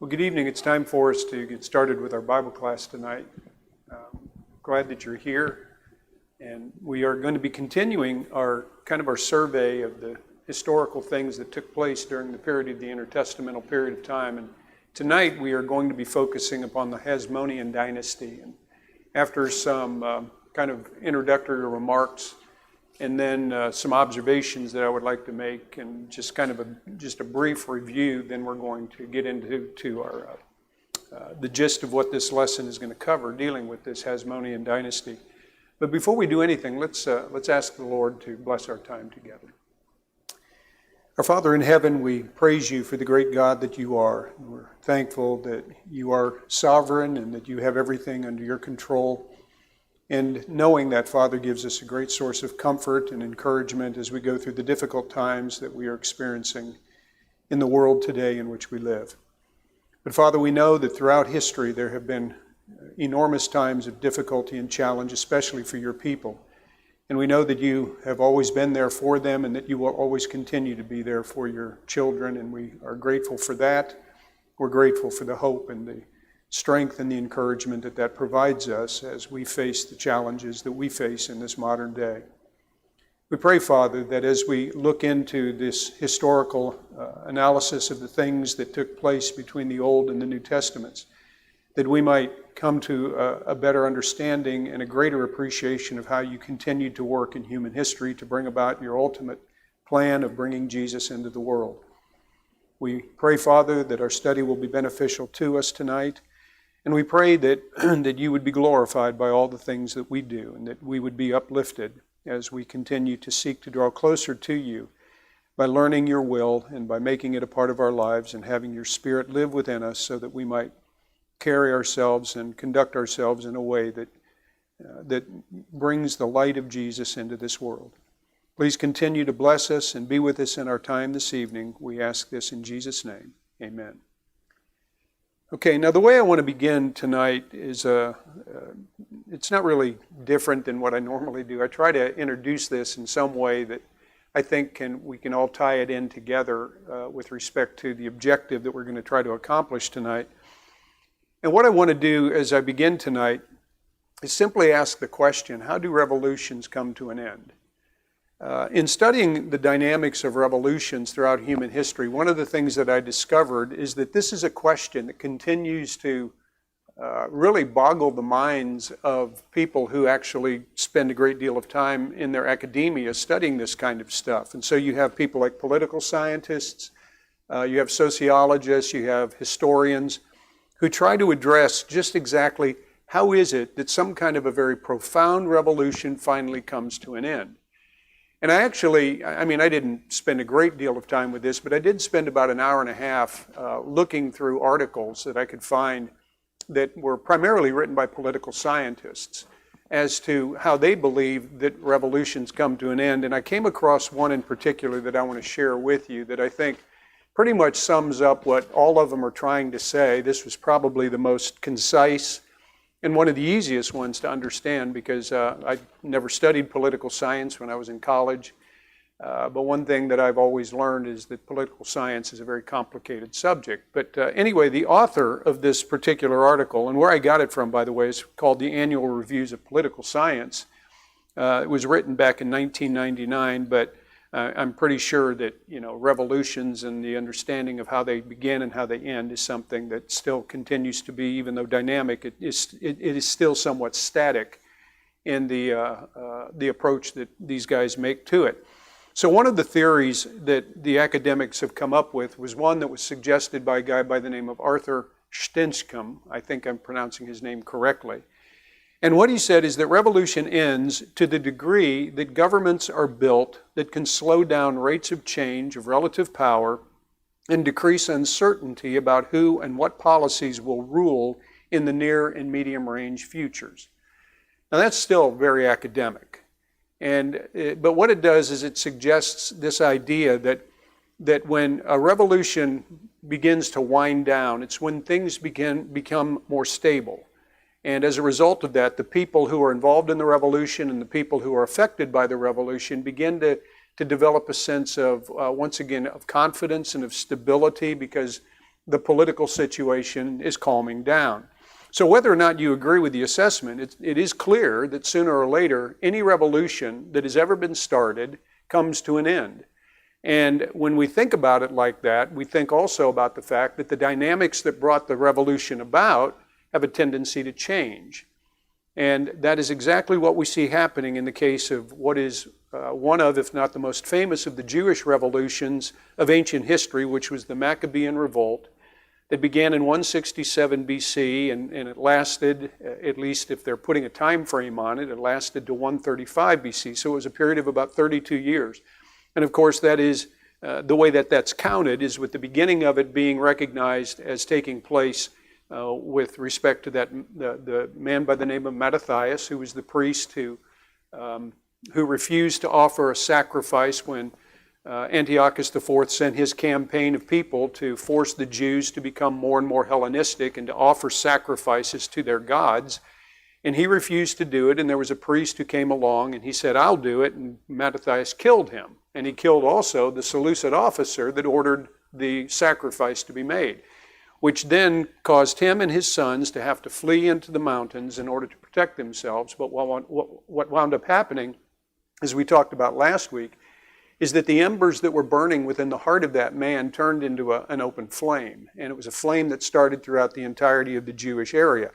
Well, good evening. It's time for us to get started with our Bible class tonight. Glad that you're here. And we are going to be continuing our survey of the historical things that took place during the period of the intertestamental period of time. And tonight we are going to be focusing upon the Hasmonean dynasty. And after some kind of introductory remarks and then some observations that I would like to make, and just kind of a brief review. Then we're going to get into our the gist of what this lesson is going to cover, dealing with this Hasmonean dynasty. But before we do anything, let's ask the Lord to bless our time together. Our Father in heaven, we praise you for the great God that you are. We're thankful that you are sovereign and that you have everything under your control. And knowing that, Father, gives us a great source of comfort and encouragement as we go through the difficult times that we are experiencing in the world today in which we live. But Father, we know that throughout history there have been enormous times of difficulty and challenge, especially for your people. And we know that you have always been there for them and that you will always continue to be there for your children, and we are grateful for that. We're grateful for the hope and the strength and the encouragement that provides us as we face the challenges that we face in this modern day. We pray, Father, that as we look into this historical analysis of the things that took place between the Old and the New Testaments, that we might come to a better understanding and a greater appreciation of how you continued to work in human history to bring about your ultimate plan of bringing Jesus into the world. We pray, Father, that our study will be beneficial to us tonight. And we pray that, that you would be glorified by all the things that we do, and that we would be uplifted as we continue to seek to draw closer to you by learning your will and by making it a part of our lives and having your Spirit live within us so that we might carry ourselves and conduct ourselves in a way that brings the light of Jesus into this world. Please continue to bless us and be with us in our time this evening. We ask this in Jesus' name. Amen. Okay, now the way I want to begin tonight is, it's not really different than what I normally do. I try to introduce this in some way that I think we can all tie it in together with respect to the objective that we're going to try to accomplish tonight. And what I want to do as I begin tonight is simply ask the question, how do revolutions come to an end? In studying the dynamics of revolutions throughout human history, one of the things that I discovered is that this is a question that continues to really boggle the minds of people who actually spend a great deal of time in their academia studying this kind of stuff. And so you have people like political scientists, you have sociologists, you have historians who try to address just exactly how is it that some kind of a very profound revolution finally comes to an end. And I didn't spend a great deal of time with this, but I did spend about an hour and a half looking through articles that I could find that were primarily written by political scientists as to how they believe that revolutions come to an end. And I came across one in particular that I want to share with you that I think pretty much sums up what all of them are trying to say. This was probably the most concise and one of the easiest ones to understand because I never studied political science when I was in college. But one thing that I've always learned is that political science is a very complicated subject. But anyway, the author of this particular article, and where I got it from, by the way, is called the Annual Reviews of Political Science. It was written back in 1999, but I'm pretty sure that revolutions and the understanding of how they begin and how they end is something that still continues to be, even though dynamic, it is still somewhat static in the approach that these guys make to it. So one of the theories that the academics have come up with was one that was suggested by a guy by the name of Arthur Stinchcombe. I think I'm pronouncing his name correctly. And what he said is that revolution ends to the degree that governments are built that can slow down rates of change of relative power and decrease uncertainty about who and what policies will rule in the near and medium range futures. Now that's still very academic. But what it does is it suggests this idea that when a revolution begins to wind down, it's when things become more stable. And as a result of that, the people who are involved in the revolution and the people who are affected by the revolution begin to develop a sense of, once again, of confidence and of stability because the political situation is calming down. So whether or not you agree with the assessment, it is clear that sooner or later, any revolution that has ever been started comes to an end. And when we think about it like that, we think also about the fact that the dynamics that brought the revolution about have a tendency to change. And that is exactly what we see happening in the case of what is one of, if not the most famous of the Jewish revolutions of ancient history, which was the Maccabean Revolt. It began in 167 BC, and it lasted, at least if they're putting a time frame on it, it lasted to 135 BC. So it was a period of about 32 years. And of course, that is the way that that's counted is with the beginning of it being recognized as taking place with respect to the man by the name of Mattathias, who was the priest who refused to offer a sacrifice when Antiochus IV sent his campaign of people to force the Jews to become more and more Hellenistic and to offer sacrifices to their gods. And he refused to do it, and there was a priest who came along and he said, "I'll do it," and Mattathias killed him. And he killed also the Seleucid officer that ordered the sacrifice to be made, which then caused him and his sons to have to flee into the mountains in order to protect themselves. But what wound up happening, as we talked about last week, is that the embers that were burning within the heart of that man turned into an open flame. And it was a flame that started throughout the entirety of the Jewish area.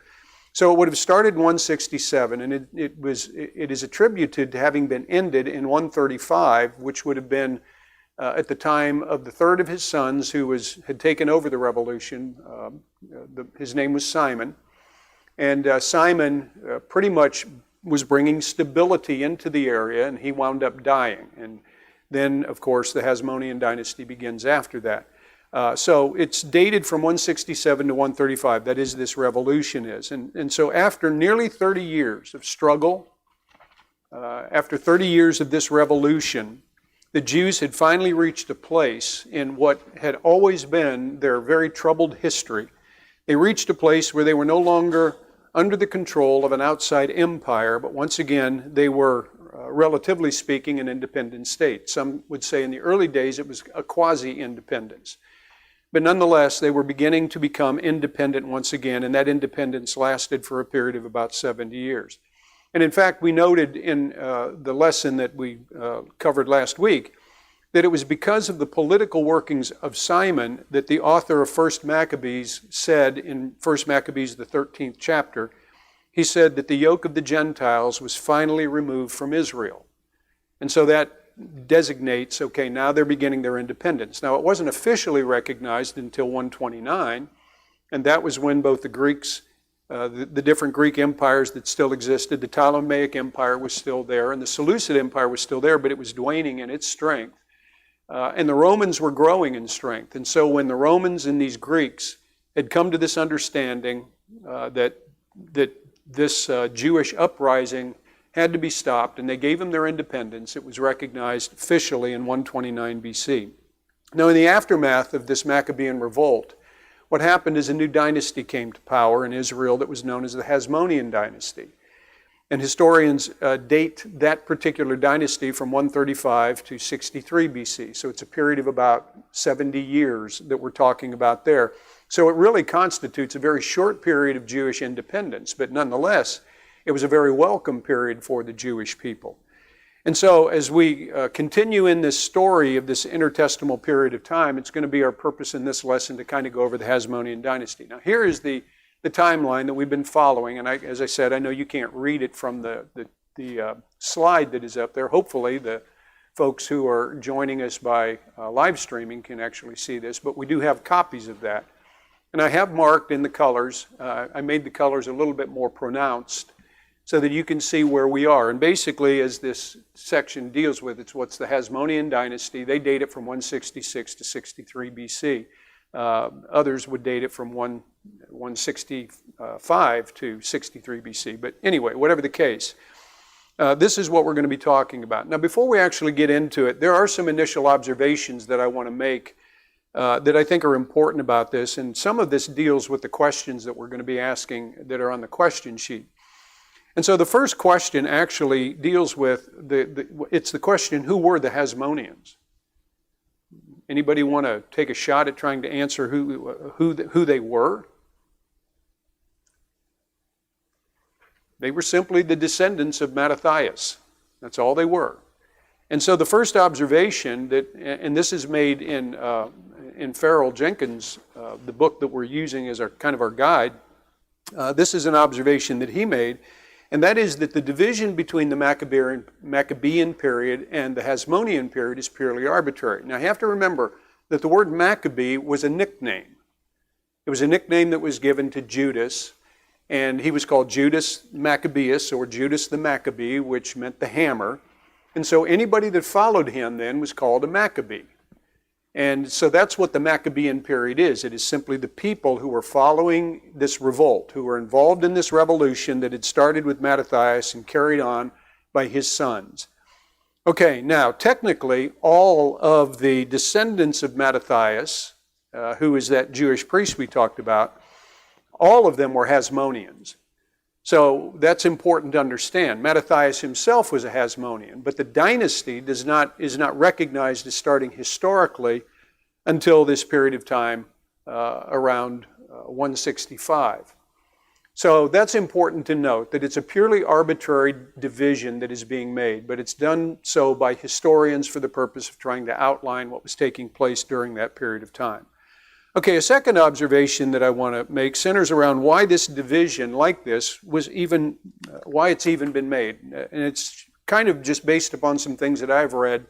So it would have started in 167, and it is attributed to having been ended in 135, which would have been at the time of the third of his sons who had taken over the revolution. His name was Simon. And Simon pretty much was bringing stability into the area, and he wound up dying. And then, of course, the Hasmonean dynasty begins after that. So it's dated from 167 to 135. That is, this revolution is. And so after nearly 30 years of struggle, after 30 years of this revolution, the Jews had finally reached a place in what had always been their very troubled history. They reached a place where they were no longer under the control of an outside empire, but once again, they were relatively speaking, an independent state. Some would say in the early days it was a quasi-independence. But nonetheless, they were beginning to become independent once again, and that independence lasted for a period of about 70 years. And in fact, we noted in the lesson that we covered last week that it was because of the political workings of Simon that the author of 1 Maccabees said in 1 Maccabees, the 13th chapter, he said that the yoke of the Gentiles was finally removed from Israel. And so that designates, okay, now they're beginning their independence. Now, it wasn't officially recognized until 129, and that was when both the Greeks, the different Greek empires that still existed, the Ptolemaic Empire was still there, and the Seleucid Empire was still there, but it was waning in its strength. And the Romans were growing in strength. And so when the Romans and these Greeks had come to this understanding that this Jewish uprising had to be stopped, and they gave them their independence, it was recognized officially in 129 BC. Now, in the aftermath of this Maccabean revolt, what happened is a new dynasty came to power in Israel that was known as the Hasmonean dynasty. And historians date that particular dynasty from 135 to 63 BC. So it's a period of about 70 years that we're talking about there. So it really constitutes a very short period of Jewish independence, but nonetheless, it was a very welcome period for the Jewish people. And so as we continue in this story of this intertestamental period of time, it's going to be our purpose in this lesson to kind of go over the Hasmonean dynasty. Now, here is the timeline that we've been following, and as I said, I know you can't read it from the slide that is up there. Hopefully, the folks who are joining us by live streaming can actually see this, but we do have copies of that. And I have marked in the colors, I made the colors a little bit more pronounced so that you can see where we are. And basically, as this section deals with, it's what's the Hasmonean dynasty. They date it from 166 to 63 BC. Others would date it from 165 to 63 BC. But anyway, whatever the case, this is what we're going to be talking about. Now, before we actually get into it, there are some initial observations that I want to make that I think are important about this. And some of this deals with the questions that we're going to be asking that are on the question sheet. And so the first question actually deals with, it's the question, who were the Hasmoneans? Anybody want to take a shot at trying to answer who they were? They were simply the descendants of Mattathias. That's all they were. And so the first observation that, and this is made in Farrell Jenkins, the book that we're using as our kind of our guide. This is an observation that he made, And that is that the division between the Maccabean period and the Hasmonean period is purely arbitrary. Now you have to remember that the word Maccabee was a nickname. It was a nickname that was given to Judas, and he was called Judas Maccabeus, or Judas the Maccabee, which meant the hammer. And so anybody that followed him then was called a Maccabee. And so that's what the Maccabean period is. It is simply the people who were following this revolt, who were involved in this revolution that had started with Mattathias and carried on by his sons. Okay, now technically all of the descendants of Mattathias, who is that Jewish priest we talked about, all of them were Hasmoneans. So that's important to understand. Mattathias himself was a Hasmonean, but the dynasty is not recognized as starting historically until this period of time around 165. So that's important to note, that it's a purely arbitrary division that is being made, but it's done so by historians for the purpose of trying to outline what was taking place during that period of time. Okay, a second observation that I want to make centers around why this division like this was even, why it's even been made. And it's kind of just based upon some things that I've read,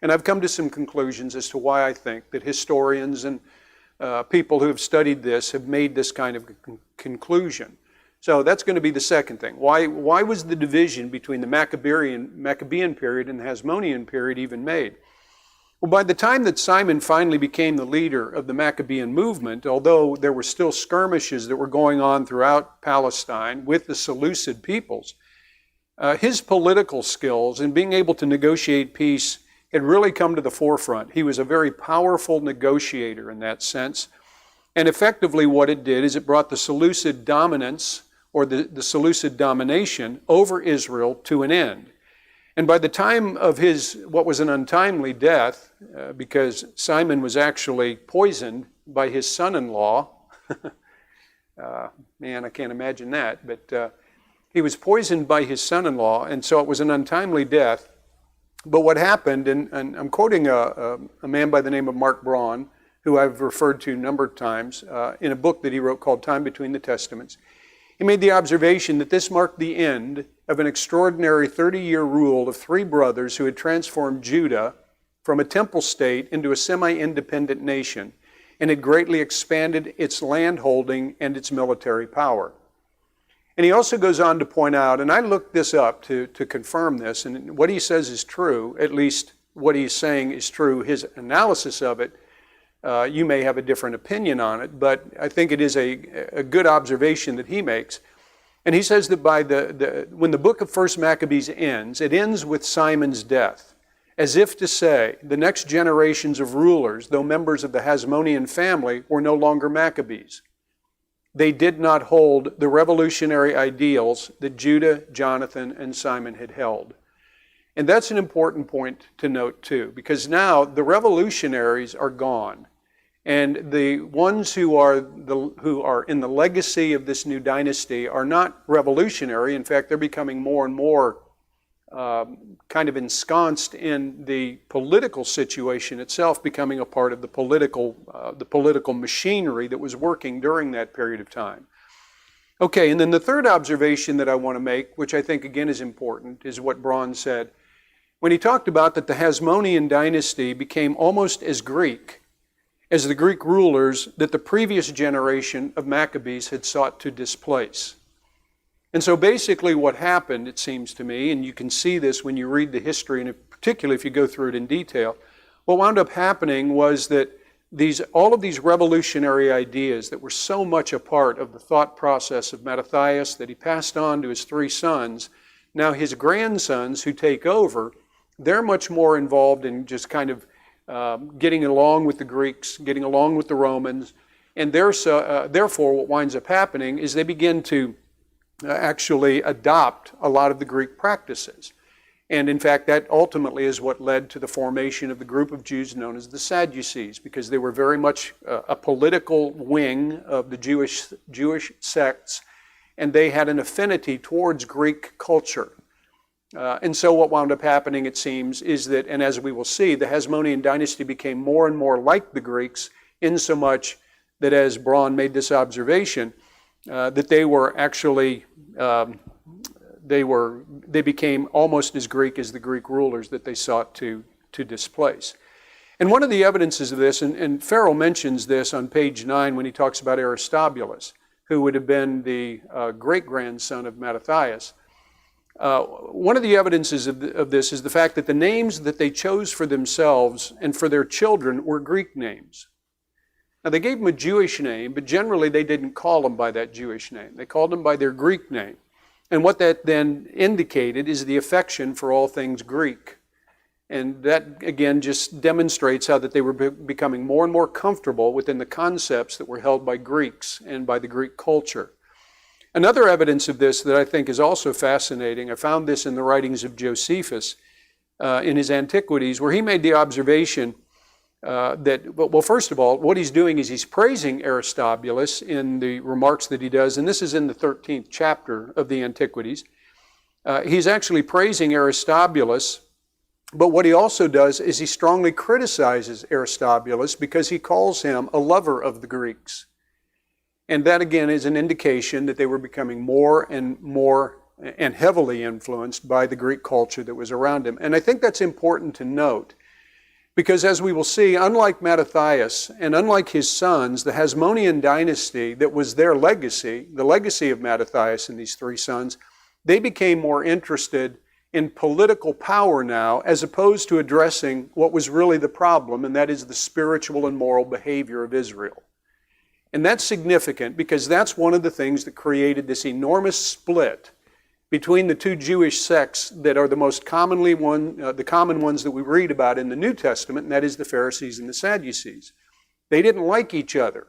and I've come to some conclusions as to why I think that historians and people who have studied this have made this kind of conclusion. So that's going to be the second thing. Why was the division between the Maccabean period and the Hasmonean period even made? Well, by the time that Simon finally became the leader of the Maccabean movement, although there were still skirmishes that were going on throughout Palestine with the Seleucid peoples, his political skills and being able to negotiate peace had really come to the forefront. He was a very powerful negotiator in that sense. And effectively what it did is it brought the Seleucid dominance, or the Seleucid domination over Israel to an end. And by the time of his, what was an untimely death, because Simon was actually poisoned by his son-in-law, man, I can't imagine that, but he was poisoned by his son-in-law, and so it was an untimely death. But what happened, and I'm quoting a man by the name of Mark Braun, who I've referred to a number of times, in a book that he wrote called Time Between the Testaments. He made the observation that this marked the end of an extraordinary 30-year rule of three brothers who had transformed Judah from a temple state into a semi-independent nation and had greatly expanded its landholding and its military power. And he also goes on to point out, and I looked this up to confirm this, and what he says is true, at least what he's saying is true, his analysis of it, you may have a different opinion on it, but I think it is a good observation that he makes. And he says that by when the book of 1 Maccabees ends, it ends with Simon's death, as if to say the next generations of rulers, though members of the Hasmonean family, were no longer Maccabees. They did not hold the revolutionary ideals that Judah, Jonathan, and Simon had held. And that's an important point to note too, because now the revolutionaries are gone. And the ones who are in the legacy of this new dynasty are not revolutionary. In fact, they're becoming more and more kind of ensconced in the political situation itself, becoming a part of the political machinery that was working during that period of time. Okay, and then the third observation that I want to make, which I think again is important, is what Braun said. When he talked about that the Hasmonean dynasty became almost as Greek as the Greek rulers that the previous generation of Maccabees had sought to displace. And so basically what happened, it seems to me, and you can see this when you read the history, and particularly if you go through it in detail, what wound up happening was that all of these revolutionary ideas that were so much a part of the thought process of Mattathias that he passed on to his three sons, now his grandsons who take over, they're much more involved in just kind of getting along with the Greeks, getting along with the Romans, and therefore what winds up happening is they begin to actually adopt a lot of the Greek practices. And in fact, that ultimately is what led to the formation of the group of Jews known as the Sadducees, because they were very much a political wing of the Jewish sects, and they had an affinity towards Greek culture. And so what wound up happening, it seems, is that, and as we will see, the Hasmonean dynasty became more and more like the Greeks, insomuch that, as Braun made this observation, that they were actually, they became almost as Greek as the Greek rulers that they sought to displace. And one of the evidences of this, and Farrell mentions this on page 9 when he talks about Aristobulus, who would have been the great-grandson of Mattathias. One of the evidences of this is the fact that the names that they chose for themselves and for their children were Greek names. Now, they gave them a Jewish name, but generally they didn't call them by that Jewish name. They called them by their Greek name. And what that then indicated is the affection for all things Greek. And that, again, just demonstrates how that they were becoming more and more comfortable within the concepts that were held by Greeks and by the Greek culture. Another evidence of this that I think is also fascinating, I found this in the writings of Josephus in his Antiquities, where he made the observation well, first of all, what he's doing is he's praising Aristobulus in the remarks that he does, and this is in the 13th chapter of the Antiquities. He's actually praising Aristobulus, but what he also does is he strongly criticizes Aristobulus because he calls him a lover of the Greeks. And that, again, is an indication that they were becoming more and heavily influenced by the Greek culture that was around him. And I think that's important to note because, as we will see, unlike Mattathias and unlike his sons, the Hasmonean dynasty that was their legacy, the legacy of Mattathias and these three sons, they became more interested in political power now as opposed to addressing what was really the problem, and that is the spiritual and moral behavior of Israel. And that's significant because that's one of the things that created this enormous split between the two Jewish sects that are the most commonly the common ones that we read about in the New Testament, and that is the Pharisees and the Sadducees. They didn't like each other.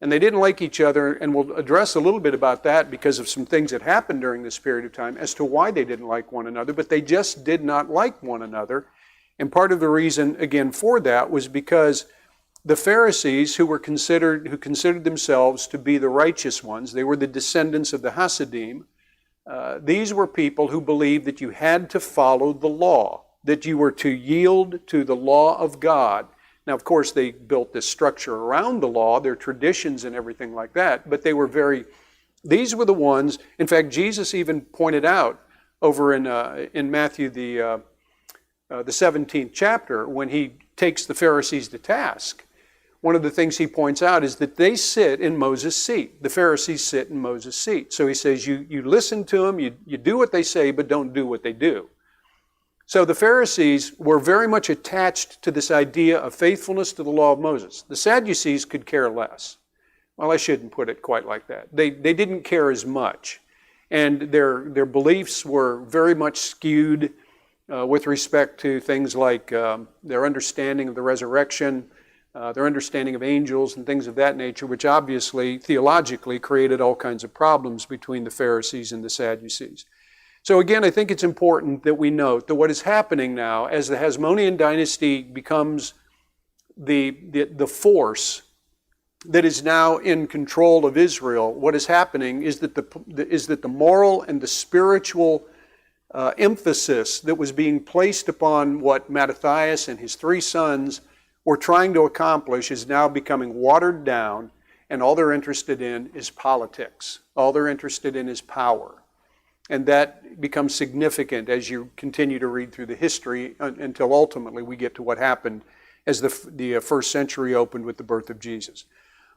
And they didn't like each other, and we'll address a little bit about that because of some things that happened during this period of time as to why they didn't like one another, but they just did not like one another. And part of the reason, again, for that was because the Pharisees, who considered themselves to be the righteous ones, they were the descendants of the Hasidim. These were people who believed that you had to follow the law, that you were to yield to the law of God. Now, of course, they built this structure around the law, their traditions and everything like that, but these were the ones, in fact, Jesus even pointed out over in Matthew, the 17th chapter, when he takes the Pharisees to task. One of the things he points out is that they sit in Moses' seat. The Pharisees sit in Moses' seat. So he says, you listen to them, you do what they say, but don't do what they do. So the Pharisees were very much attached to this idea of faithfulness to the law of Moses. The Sadducees could care less. Well, I shouldn't put it quite like that. They didn't care as much. And their beliefs were very much skewed with respect to things like their understanding of the resurrection, their understanding of angels and things of that nature, which obviously theologically created all kinds of problems between the Pharisees and the Sadducees. So again, I think it's important that we note that what is happening now as the Hasmonean dynasty becomes the force that is now in control of Israel, what is happening is that the moral and the spiritual emphasis that was being placed upon what Mattathias and his three sons were trying to accomplish is now becoming watered down, and all they're interested in is politics. All they're interested in is power. And that becomes significant as you continue to read through the history until ultimately we get to what happened as the first century opened with the birth of Jesus.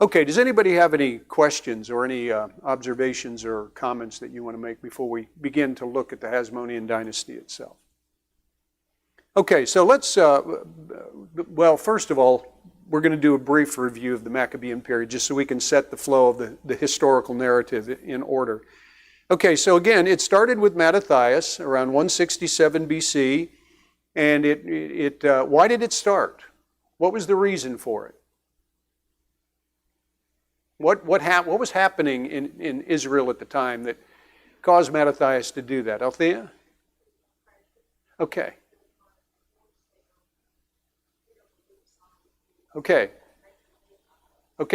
Okay, does anybody have any questions or any observations or comments that you want to make before we begin to look at the Hasmonean dynasty itself? Okay, so let's, well, first of all, we're going to do a brief review of the Maccabean period just so we can set the flow of the historical narrative in order. Okay, so again, it started with Mattathias around 167 BC, and why did it start? What was the reason for it? What was happening in Israel at the time that caused Mattathias to do that? Althea? Okay. Okay,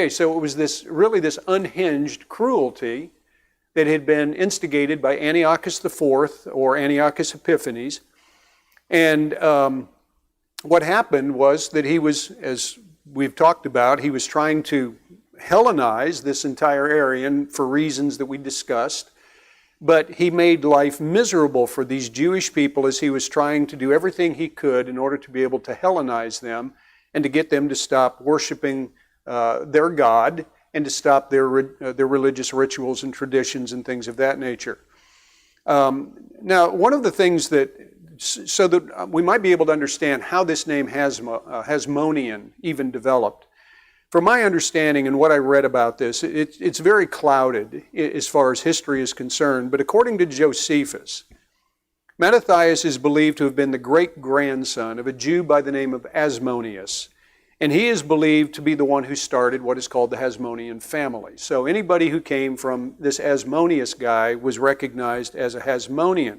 so it was this unhinged cruelty that had been instigated by Antiochus IV or Antiochus Epiphanes. And what happened was that he was, as we've talked about, he was trying to Hellenize this entire area for reasons that we discussed. but he made life miserable for these Jewish people as he was trying to do everything he could in order to be able to Hellenize them and to get them to stop worshiping their God and to stop their religious rituals and traditions and things of that nature. Now, one of the things so that we might be able to understand how this name Hasmonean even developed. From my understanding and what I read about this, it's very clouded as far as history is concerned, but according to Josephus, Mattathias is believed to have been the great-grandson of a Jew by the name of Asmoneus, and he is believed to be the one who started what is called the Hasmonean family. So anybody who came from this Asmoneus guy was recognized as a Hasmonean.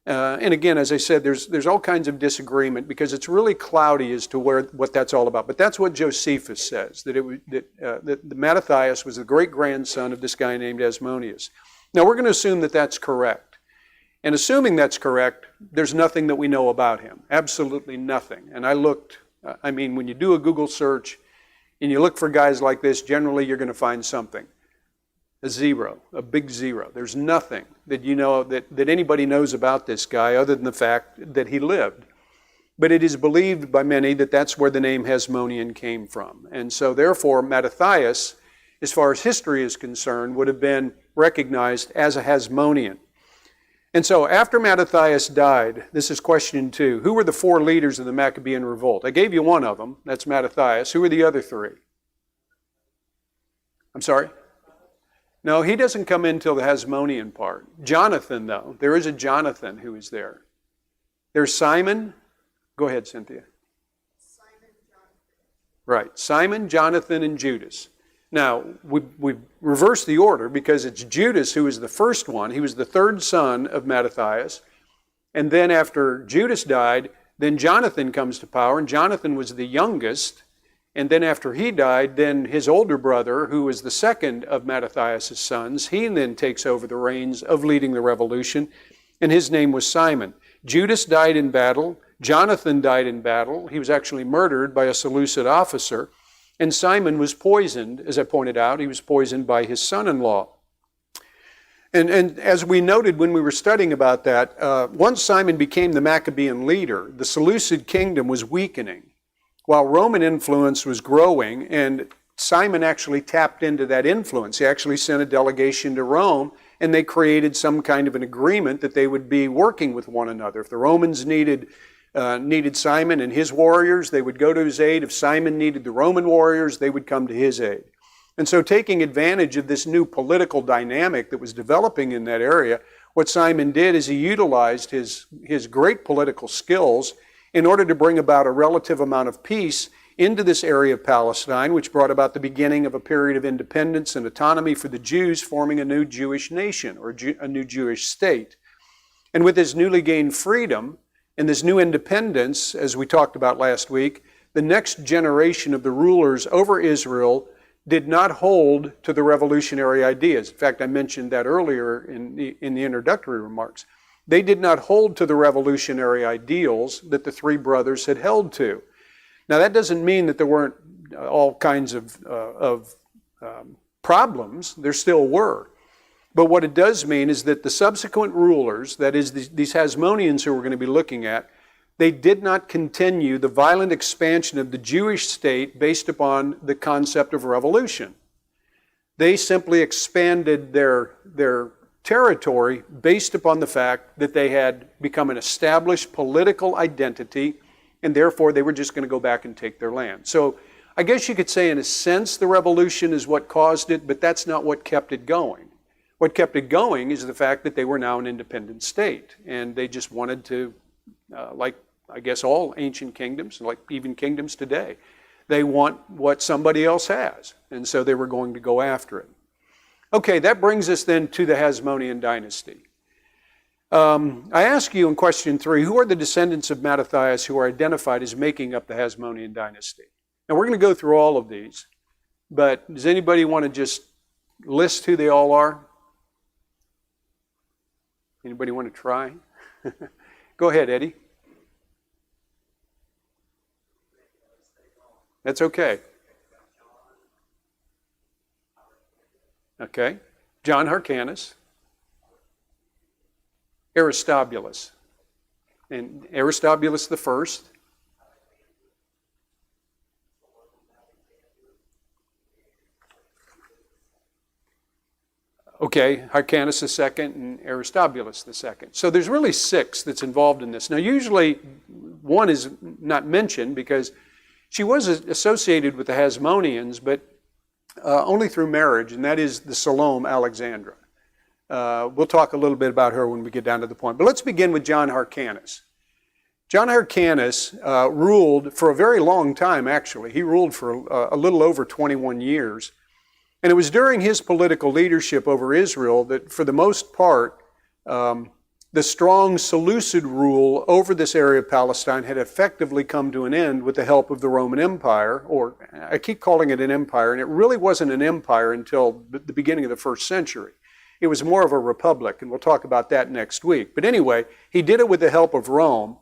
And again, as I said, there's all kinds of disagreement because it's really cloudy as to what that's all about. But that's what Josephus says, that Mattathias was the great-grandson of this guy named Asmoneus. Now, we're going to assume that that's correct. And assuming that's correct, there's nothing that we know about him. Absolutely nothing. And I looked, when you do a Google search and you look for guys like this, generally you're going to find something. A zero, a big zero. There's nothing that you know that anybody knows about this guy other than the fact that he lived. But it is believed by many that that's where the name Hasmonean came from. And so therefore Mattathias, as far as history is concerned, would have been recognized as a Hasmonean. And so after Mattathias died, this is question 2, who were the 4 leaders of the Maccabean revolt? I gave you one of them, that's Mattathias. Who were the other 3? I'm sorry? No, he doesn't come in until the Hasmonean part. Jonathan, though. There is a Jonathan who is there. There's Simon. Go ahead, Cynthia. Simon, Jonathan. Right. Simon, Jonathan, and Judas. Now, we reverse the order because it's Judas who is the first one. He was the 3rd son of Mattathias. And then after Judas died, then Jonathan comes to power, and Jonathan was the youngest. And then after he died, then his older brother, who was the second of Mattathias' sons, he then takes over the reins of leading the revolution, and his name was Simon. Judas died in battle. Jonathan died in battle. He was actually murdered by a Seleucid officer. And Simon was poisoned, as I pointed out. He was poisoned by his son-in-law. And as we noted when we were studying about that, once Simon became the Maccabean leader, the Seleucid kingdom was weakening, while Roman influence was growing, and Simon actually tapped into that influence. He actually sent a delegation to Rome, and they created some kind of an agreement that they would be working with one another. If the Romans needed Simon and his warriors, they would go to his aid. If Simon needed the Roman warriors, they would come to his aid. And so taking advantage of this new political dynamic that was developing in that area, what Simon did is he utilized his great political skills in order to bring about a relative amount of peace into this area of Palestine, which brought about the beginning of a period of independence and autonomy for the Jews, forming a new Jewish nation or a new Jewish state. And with this newly gained freedom and this new independence, as we talked about last week, the next generation of the rulers over Israel did not hold to the revolutionary ideas. In fact, I mentioned that earlier in the introductory remarks. They did not hold to the revolutionary ideals that the 3 brothers had held to. Now, that doesn't mean that there weren't all kinds of problems. There still were. But what it does mean is that the subsequent rulers, that is these Hasmoneans who we're going to be looking at, they did not continue the violent expansion of the Jewish state based upon the concept of revolution. They simply expanded their territory based upon the fact that they had become an established political identity, and therefore they were just going to go back and take their land. So I guess you could say in a sense the revolution is what caused it, but that's not what kept it going. What kept it going is the fact that they were now an independent state, and they just wanted to, like I guess all ancient kingdoms, like even kingdoms today, they want what somebody else has, and so they were going to go after it. Okay, that brings us then to the Hasmonean dynasty. I ask you in question 3, who are the descendants of Mattathias who are identified as making up the Hasmonean dynasty? Now we're going to go through all of these, but does anybody want to just list who they all are? Anybody want to try? Go ahead, Eddie. That's okay. Okay. John Hyrcanus. Aristobulus. And Aristobulus the first. Okay, Hyrcanus the second and Aristobulus the second. So there's really 6 that's involved in this. Now usually one is not mentioned because she was associated with the Hasmoneans, but only through marriage, and that is the Salome Alexandra. We'll talk a little bit about her when we get down to the point. But let's begin with John Hyrcanus. John Hyrcanus ruled for a very long time, actually. He ruled for a little over 21 years. And it was during his political leadership over Israel that, for the most part, the strong Seleucid rule over this area of Palestine had effectively come to an end with the help of the Roman Empire, or I keep calling it an empire, and it really wasn't an empire until the beginning of the 1st century. It was more of a republic, and we'll talk about that next week. But anyway, he did it with the help of Rome,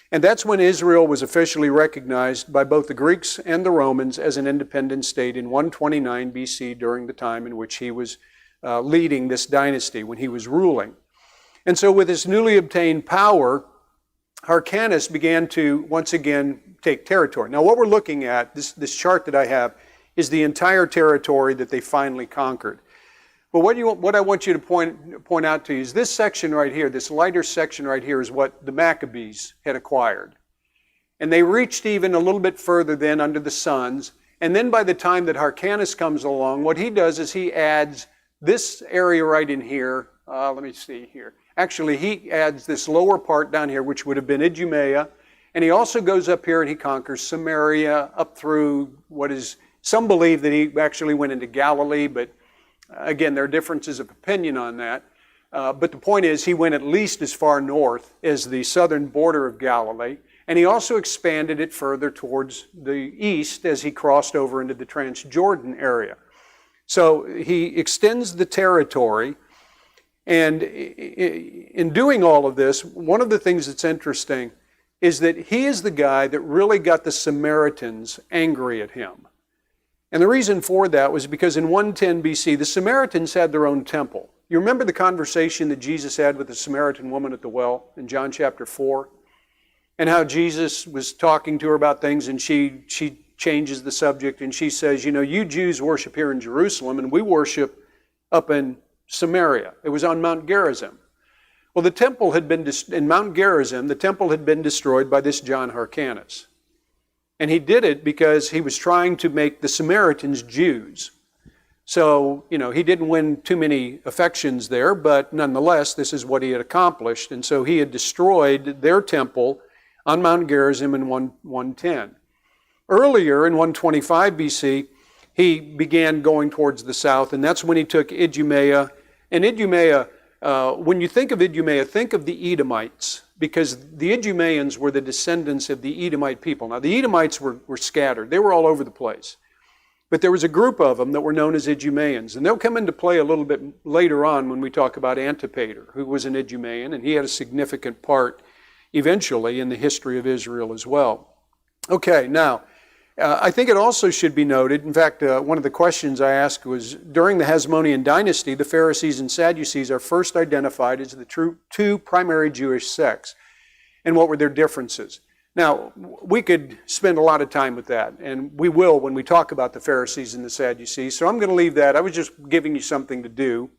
and that's when Israel was officially recognized by both the Greeks and the Romans as an independent state in 129 BC, during the time in which he was leading this dynasty, when he was ruling. And so with his newly obtained power, Hyrcanus began to once again take territory. Now what we're looking at, this chart that I have, is the entire territory that they finally conquered. But what I want you to point out to you is this section right here, this lighter section right here, is what the Maccabees had acquired. And they reached even a little bit further then under the sons. And then by the time that Hyrcanus comes along, what he does is he adds this area right in here. Let me see here. Actually, he adds this lower part down here, which would have been Idumea. And he also goes up here and he conquers Samaria up through what is, some believe that he actually went into Galilee, but again, there are differences of opinion on that. But the point is, he went at least as far north as the southern border of Galilee. And he also expanded it further towards the east as he crossed over into the Transjordan area. So he extends the territory. And in doing all of this, one of the things that's interesting is that he is the guy that really got the Samaritans angry at him. And the reason for that was because in 110 BC, the Samaritans had their own temple. You remember the conversation that Jesus had with the Samaritan woman at the well in John chapter 4? And how Jesus was talking to her about things, and she changes the subject, and she says, you know, you Jews worship here in Jerusalem, and we worship up in Samaria. It was on Mount Gerizim. Well, the temple had been, in Mount Gerizim, the temple had been destroyed by this John Hyrcanus. And he did it because he was trying to make the Samaritans Jews. So, you know, he didn't win too many affections there, but nonetheless, this is what he had accomplished. And so he had destroyed their temple on Mount Gerizim in 110. Earlier, in 125 BC, he began going towards the south, and that's when he took Idumea. And Idumea, when you think of Idumea, think of the Edomites, because the Idumeans were the descendants of the Edomite people. Now, the Edomites were scattered. They were all over the place. But there was a group of them that were known as Idumeans, and they'll come into play a little bit later on when we talk about Antipater, who was an Idumean, and he had a significant part eventually in the history of Israel as well. Okay, now, I think it also should be noted, in fact, one of the questions I asked was, during the Hasmonean dynasty, the Pharisees and Sadducees are first identified as the two primary Jewish sects. And what were their differences? Now, we could spend a lot of time with that, and we will when we talk about the Pharisees and the Sadducees, so I'm going to leave that. I was just giving you something to do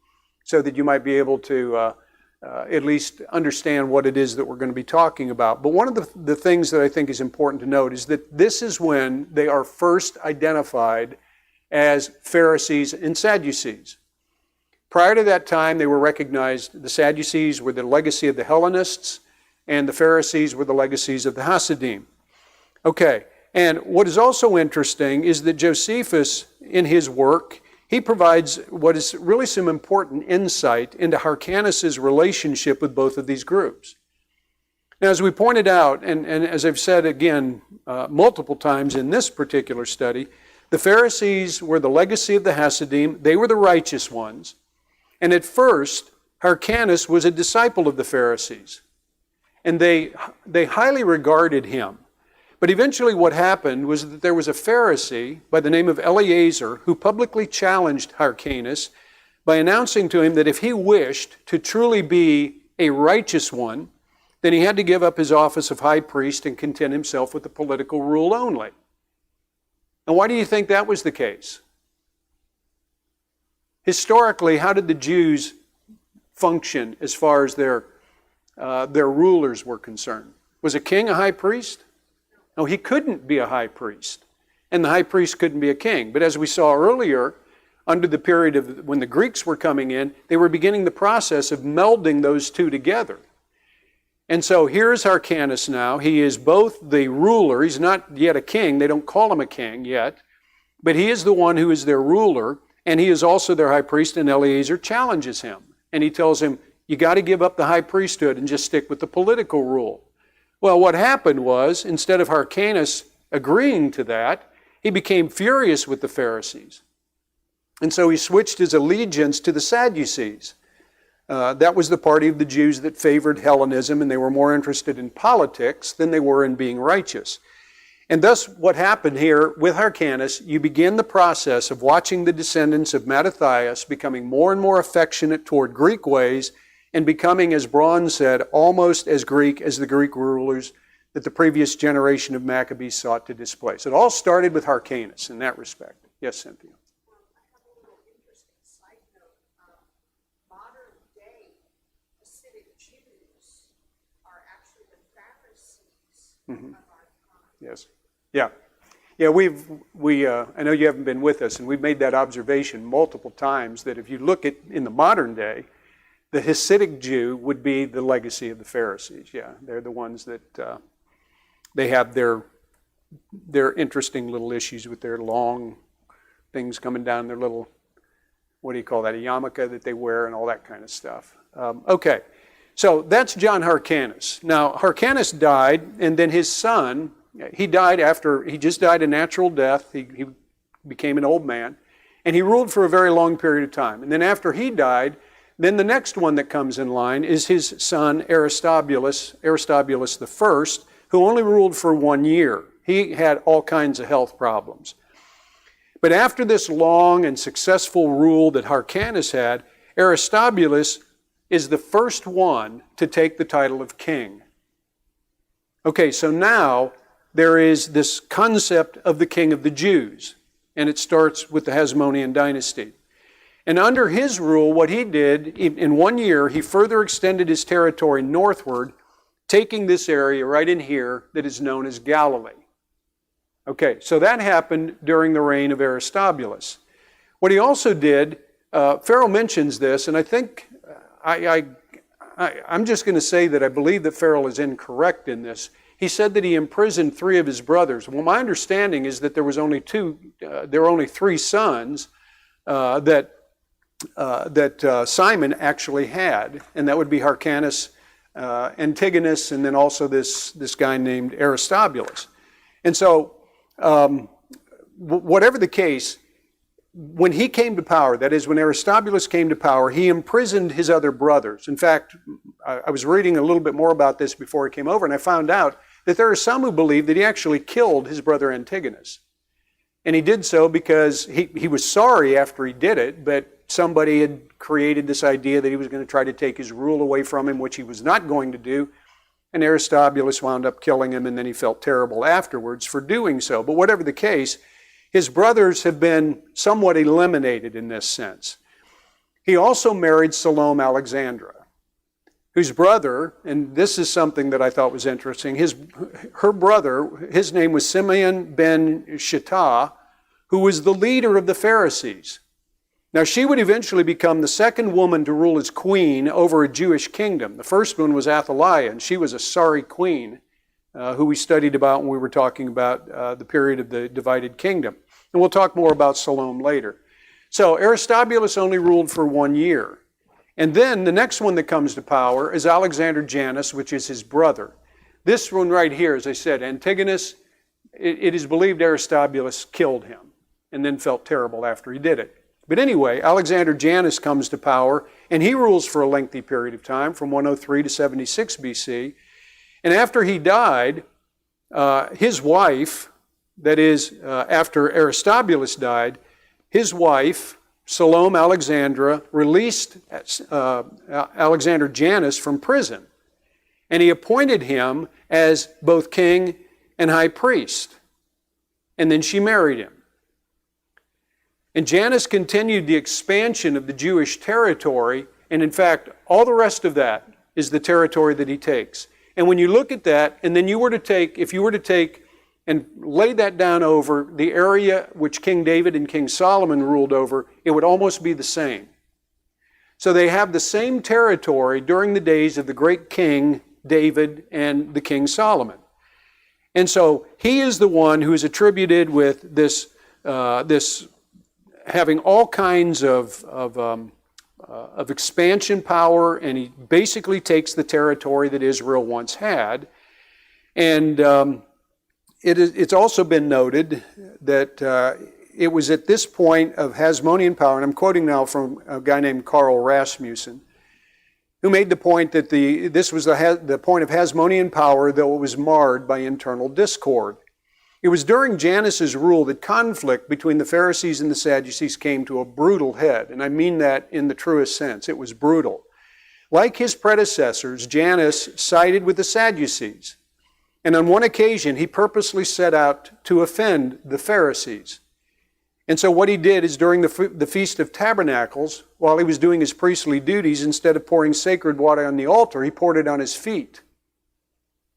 so that you might be able to at least understand what it is that we're going to be talking about. But one of the things that I think is important to note is that this is when they are first identified as Pharisees and Sadducees. Prior to that time, they were recognized, the Sadducees were the legacy of the Hellenists, and the Pharisees were the legacies of the Hasidim. Okay, and what is also interesting is that Josephus, in his work, he provides what is really some important insight into Hyrcanus' relationship with both of these groups. Now, as we pointed out, and as I've said again multiple times in this particular study, the Pharisees were the legacy of the Hasidim. They were the righteous ones. And at first, Hyrcanus was a disciple of the Pharisees. And they highly regarded him. But eventually what happened was that there was a Pharisee by the name of Eleazar who publicly challenged Hyrcanus by announcing to him that if he wished to truly be a righteous one, then he had to give up his office of high priest and content himself with the political rule only. And why do you think that was the case? Historically, how did the Jews function as far as their rulers were concerned? Was a king a high priest? No, he couldn't be a high priest. And the high priest couldn't be a king. But as we saw earlier, under the period of when the Greeks were coming in, they were beginning the process of melding those two together. And so here's Hyrcanus now. He is both the ruler. He's not yet a king. They don't call him a king yet. But he is the one who is their ruler. And he is also their high priest. And Eleazar challenges him. And he tells him, you got to give up the high priesthood and just stick with the political rule. Well, what happened was, instead of Hyrcanus agreeing to that, he became furious with the Pharisees. And so he switched his allegiance to the Sadducees. That was the party of the Jews that favored Hellenism, and they were more interested in politics than they were in being righteous. And thus, what happened here with Hyrcanus, you begin the process of watching the descendants of Mattathias becoming more and more affectionate toward Greek ways and becoming, as Braun said, almost as Greek as the Greek rulers that the previous generation of Maccabees sought to displace. It all started with Hyrcanus in that respect. Yes, Cynthia? I have a little interesting side note. Modern day Hasidic Jews are actually the Pharisees of our time. Yes. Yeah. Yeah, I know you haven't been with us, and we've made that observation multiple times that if you look at, in the modern day, the Hasidic Jew would be the legacy of the Pharisees. Yeah, they're the ones that they have their interesting little issues with their long things coming down their little, what do you call that, a yarmulke that they wear and all that kind of stuff. Okay, so that's John Hyrcanus. Now, Hyrcanus died, and then his son, he just died a natural death. He became an old man, and he ruled for a very long period of time. And then after he died, then the next one that comes in line is his son Aristobulus I, who only ruled for 1 year. He had all kinds of health problems. But after this long and successful rule that Hyrcanus had, Aristobulus is the first one to take the title of king. Okay, so now there is this concept of the king of the Jews, and it starts with the Hasmonean dynasty. And under his rule, what he did, in 1 year, he further extended his territory northward, taking this area right in here that is known as Galilee. Okay, so that happened during the reign of Aristobulus. What he also did, Farrell mentions this, and I think, I'm just going to say that I believe that Farrell is incorrect in this. He said that he imprisoned 3 of his brothers. Well, my understanding is that there were only 3 sons that Simon actually had, and that would be Hyrcanus, Antigonus, and then also this guy named Aristobulus. And so, whatever the case, when he came to power, that is, when Aristobulus came to power, he imprisoned his other brothers. In fact, I was reading a little bit more about this before I came over, and I found out that there are some who believe that he actually killed his brother Antigonus. And he did so because he was sorry after he did it, but somebody had created this idea that he was going to try to take his rule away from him, which he was not going to do. And Aristobulus wound up killing him, and then he felt terrible afterwards for doing so. But whatever the case, his brothers have been somewhat eliminated in this sense. He also married Salome Alexandra, whose brother, and this is something that I thought was interesting, her brother, his name was Simeon ben Shattah, who was the leader of the Pharisees. Now, she would eventually become the second woman to rule as queen over a Jewish kingdom. The first one was Athaliah, and she was a sorry queen, who we studied about when we were talking about the period of the divided kingdom. And we'll talk more about Salome later. So Aristobulus only ruled for 1 year. And then the next one that comes to power is Alexander Janus, which is his brother. This one right here, as I said, Antigonus, it is believed Aristobulus killed him and then felt terrible after he did it. But anyway, Alexander Janus comes to power, and he rules for a lengthy period of time, from 103 to 76 BC. And after he died, his wife, that is, after Aristobulus died, his wife, Salome Alexandra released Alexander Janus from prison, and he appointed him as both king and high priest. And then she married him. And Janus continued the expansion of the Jewish territory, and in fact, all the rest of that is the territory that he takes. And when you look at that, and then if you were to take and lay that down over the area which King David and King Solomon ruled over, it would almost be the same. So they have the same territory during the days of the great King David and the King Solomon. And so he is the one who is attributed with this having all kinds of expansion power, and he basically takes the territory that Israel once had. And it's also been noted that it was at this point of Hasmonean power, and I'm quoting now from a guy named Karl Rasmussen, who made the point that this was the point of Hasmonean power, though it was marred by internal discord. It was during Janus's rule that conflict between the Pharisees and the Sadducees came to a brutal head, and I mean that in the truest sense. It was brutal. Like his predecessors, Janus sided with the Sadducees, and on one occasion he purposely set out to offend the Pharisees. And so what he did is during the Feast of Tabernacles, while he was doing his priestly duties, instead of pouring sacred water on the altar, he poured it on his feet.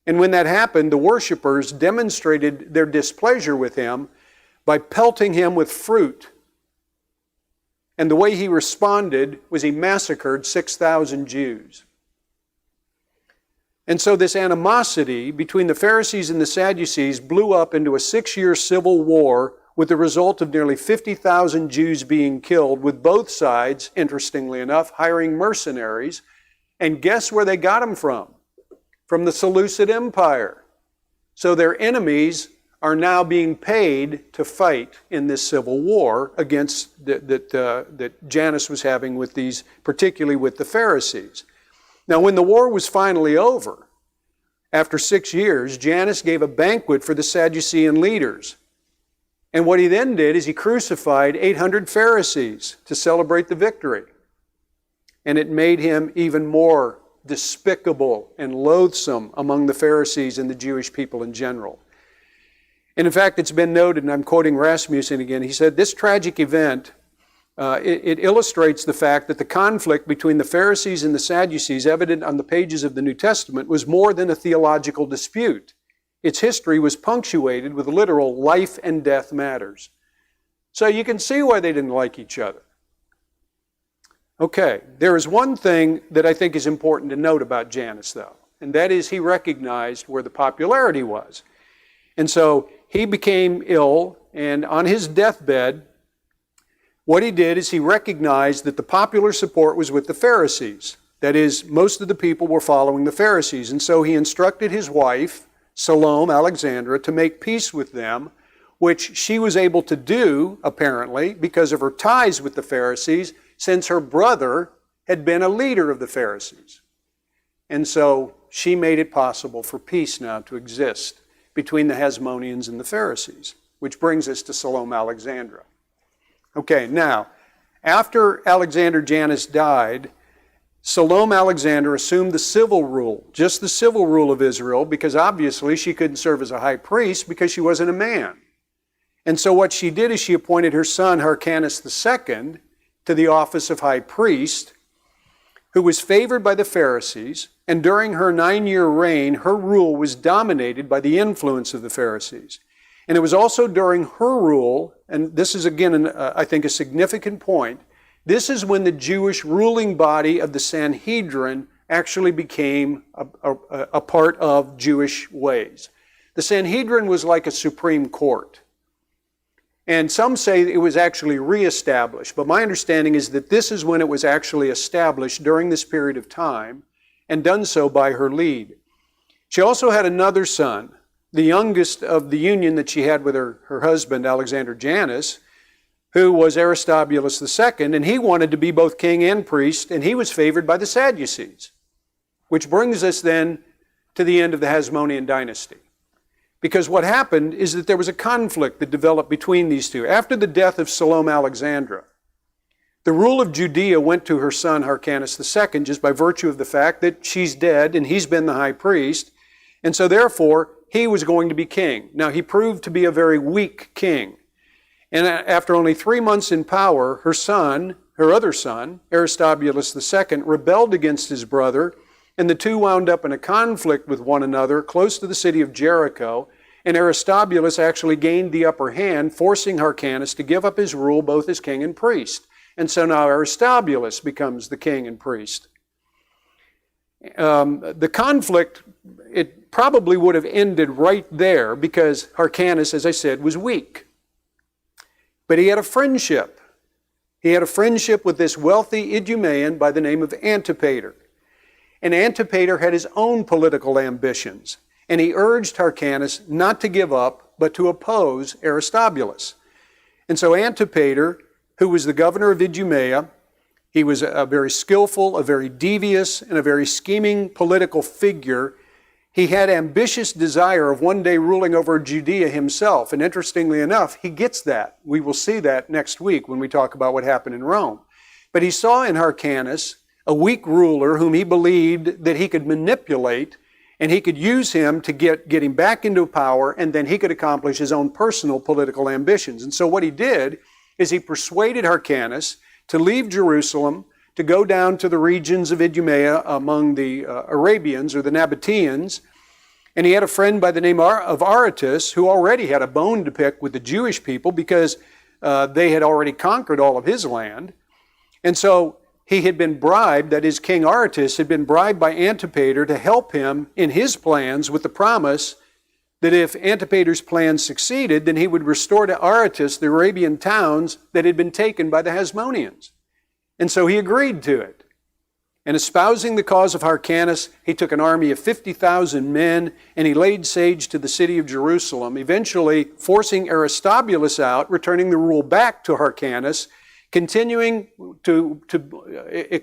And when that happened, the worshipers demonstrated their displeasure with him by pelting him with fruit. And the way he responded was he massacred 6,000 Jews. And so this animosity between the Pharisees and the Sadducees blew up into a 6-year civil war, with the result of nearly 50,000 Jews being killed, with both sides, interestingly enough, hiring mercenaries. And guess where they got them from? From the Seleucid Empire. So their enemies are now being paid to fight in this civil war against that Janus was having with these, particularly with the Pharisees. Now, when the war was finally over, after 6 years, Janus gave a banquet for the Sadducean leaders. And what he then did is he crucified 800 Pharisees to celebrate the victory. And it made him even more despicable and loathsome among the Pharisees and the Jewish people in general. And in fact, it's been noted, and I'm quoting Rasmussen again, he said, this tragic event, it illustrates the fact that the conflict between the Pharisees and the Sadducees, evident on the pages of the New Testament, was more than a theological dispute. Its history was punctuated with literal life and death matters. So you can see why they didn't like each other. Okay, there is one thing that I think is important to note about Janus, though, and that is he recognized where the popularity was. And so he became ill, and on his deathbed, what he did is he recognized that the popular support was with the Pharisees. That is, most of the people were following the Pharisees. And so he instructed his wife, Salome Alexandra, to make peace with them, which she was able to do, apparently, because of her ties with the Pharisees, since her brother had been a leader of the Pharisees. And so she made it possible for peace now to exist between the Hasmoneans and the Pharisees, which brings us to Salome Alexandra. Okay, now, after Alexander Janus died, Salome Alexandra assumed the civil rule, just the civil rule of Israel, because obviously she couldn't serve as a high priest because she wasn't a man. And so what she did is she appointed her son Hyrcanus II to the office of high priest, who was favored by the Pharisees, and during her 9-year reign, her rule was dominated by the influence of the Pharisees. And it was also during her rule, and this is again, I think, a significant point, this is when the Jewish ruling body of the Sanhedrin actually became a part of Jewish ways. The Sanhedrin was like a supreme court. And some say it was actually reestablished, but my understanding is that this is when it was actually established during this period of time, and done so by her lead. She also had another son, the youngest of the union that she had with her husband, Alexander Janus, who was Aristobulus II, and he wanted to be both king and priest, and he was favored by the Sadducees. Which brings us then to the end of the Hasmonean dynasty. Because what happened is that there was a conflict that developed between these two. After the death of Salome Alexandra, The rule of Judea went to her son Hyrcanus II just by virtue of the fact that she's dead and he's been the high priest. And so therefore, he was going to be king. Now, he proved to be a very weak king. And after only 3 months in power, her other son, Aristobulus II, rebelled against his brother, and the two wound up in a conflict with one another close to the city of Jericho, and Aristobulus actually gained the upper hand, forcing Hyrcanus to give up his rule both as king and priest. And so now Aristobulus becomes the king and priest. The conflict, it probably would have ended right there because Hyrcanus, as I said, was weak. But he had a friendship. He had a friendship with this wealthy Idumean by the name of Antipater. And Antipater had his own political ambitions. And he urged Hyrcanus not to give up, but to oppose Aristobulus. And so Antipater, who was the governor of Idumea, he was a very skillful, a very devious, and a very scheming political figure. He had ambitious desire of one day ruling over Judea himself. And interestingly enough, he gets that. We will see that next week when we talk about what happened in Rome. But he saw in Hyrcanus a weak ruler whom he believed that he could manipulate, and he could use him to get him back into power, and then he could accomplish his own personal political ambitions. And so what he did is he persuaded Hyrcanus to leave Jerusalem, to go down to the regions of Idumea among the Arabians or the Nabateans. And he had a friend by the name of Aretas who already had a bone to pick with the Jewish people because they had already conquered all of his land. And so he had been bribed, that is, King Aretas had been bribed by Antipater to help him in his plans with the promise that if Antipater's plans succeeded, then he would restore to Aretas the Arabian towns that had been taken by the Hasmoneans. And so he agreed to it. And espousing the cause of Hyrcanus, he took an army of 50,000 men and he laid siege to the city of Jerusalem, eventually forcing Aristobulus out, returning the rule back to Hyrcanus, it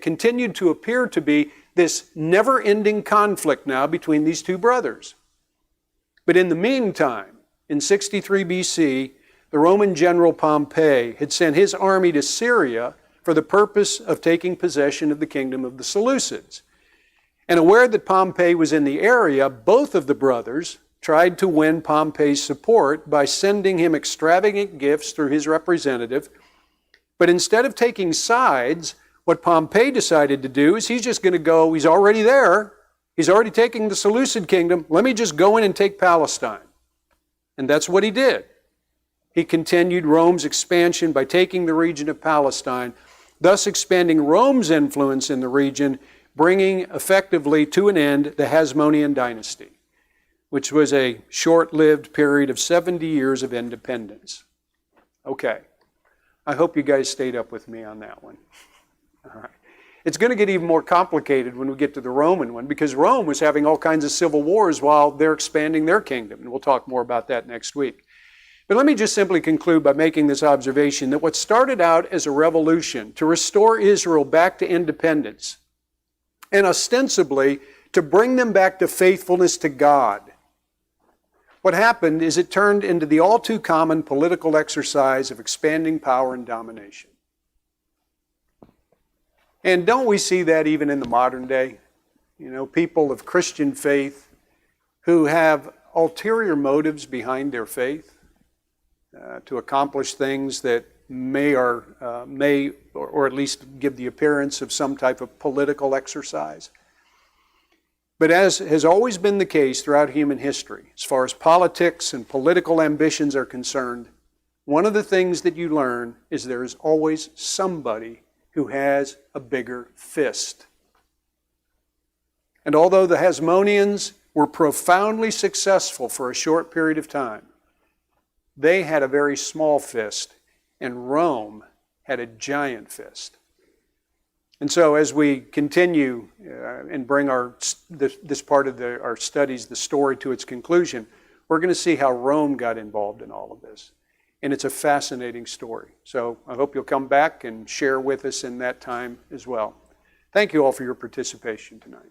continued to appear to be this never-ending conflict now between these two brothers. But in the meantime, in 63 BC, the Roman general Pompey had sent his army to Syria for the purpose of taking possession of the kingdom of the Seleucids. And aware that Pompey was in the area, both of the brothers tried to win Pompey's support by sending him extravagant gifts through his representative. But instead of taking sides, what Pompey decided to do is he's just going to go, he's already there, he's already taking the Seleucid kingdom, let me just go in and take Palestine. And that's what he did. He continued Rome's expansion by taking the region of Palestine, thus expanding Rome's influence in the region, bringing effectively to an end the Hasmonean dynasty, which was a short-lived period of 70 years of independence. Okay. I hope you guys stayed up with me on that one. All right. It's going to get even more complicated when we get to the Roman one because Rome was having all kinds of civil wars while they're expanding their kingdom. And we'll talk more about that next week. But let me just simply conclude by making this observation that what started out as a revolution to restore Israel back to independence and ostensibly to bring them back to faithfulness to God, what happened is it turned into the all too common political exercise of expanding power and domination. And don't we see that even in the modern day? You know, people of Christian faith who have ulterior motives behind their faith to accomplish things that may or at least give the appearance of some type of political exercise. But as has always been the case throughout human history, as far as politics and political ambitions are concerned, one of the things that you learn is there is always somebody who has a bigger fist. And although the Hasmoneans were profoundly successful for a short period of time, they had a very small fist, and Rome had a giant fist. And so as we continue and bring this part of our studies, the story, to its conclusion, we're going to see how Rome got involved in all of this. And it's a fascinating story. So I hope you'll come back and share with us in that time as well. Thank you all for your participation tonight.